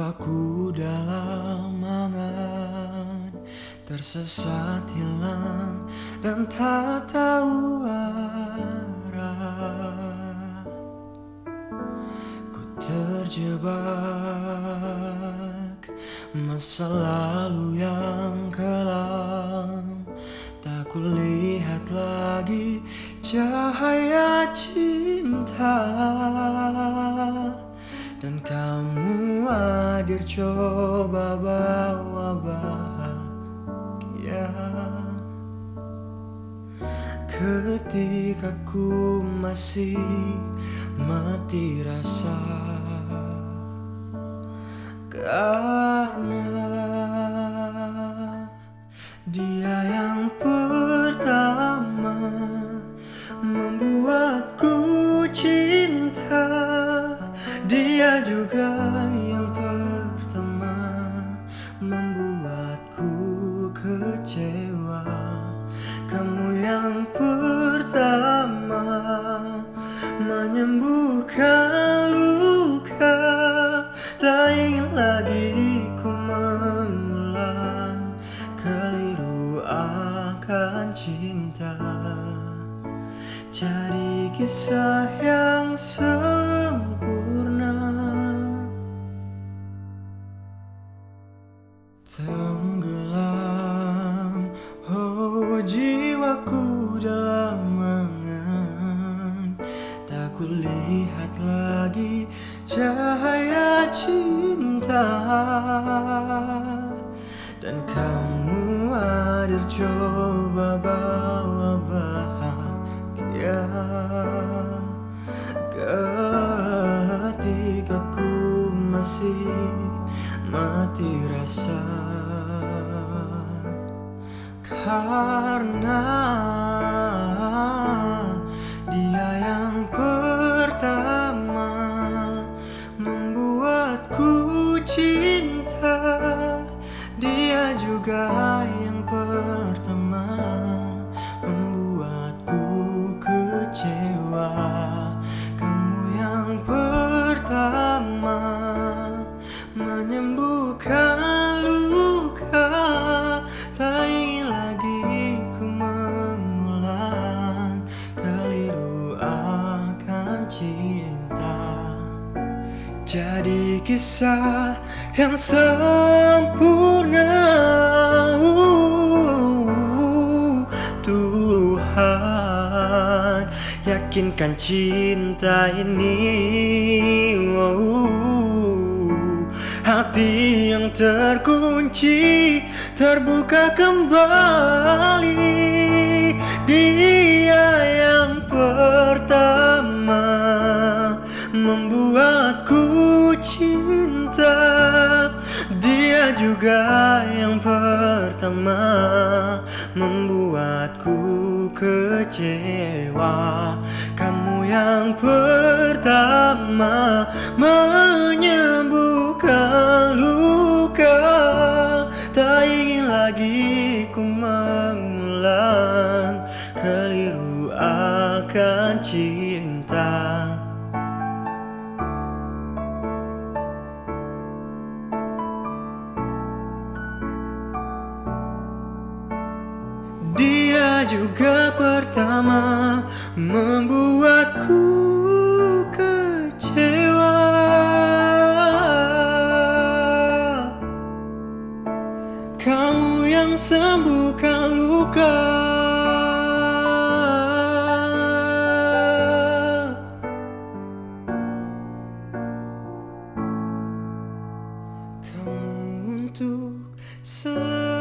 Jiwaku dalam angan, tersesat hilang dan tak tahu arah. Ku terjebak masa lalu yang kelam, tak kulihat lagi cahaya cinta. Dan kamu hadir coba bawa bahagia ketika ku masih mati rasa. Karena dia yang pertama membuatku cinta. Dia juga yang pertama membuatku kecewa. Kamu yang pertama menyembuhkan luka. Tak ingin lagi ku mengulang keliru akan cinta. Jadi kisah yang sempurna, tenggelam oh jiwaku dalam angan, tak kulihat lagi cahaya cinta. Dan kamu hadir coba bawa bahagia ketika ku masih mati rasa. Karena dia yang pertama membuatku cinta. Dia juga yang pertama membuatku kecewa. Kamu yang pertama menyembuhkan luka. Tak ingin lagi ku mengulang keliru akan cinta. Jadi kisah yang sempurna. Tuhan yakinkan cinta ini. Hati yang terkunci terbuka kembali. Dia yang pertama membuatku cinta. Dia juga yang pertama membuatku kecewa. Kamu yang pertama menyembuhkan luka. Tak ingin lagi ku mengulang keliru akan cinta. Dia juga pertama membuatku kecewa. Kamu yang sembuhkan luka. Kamu untuk selalu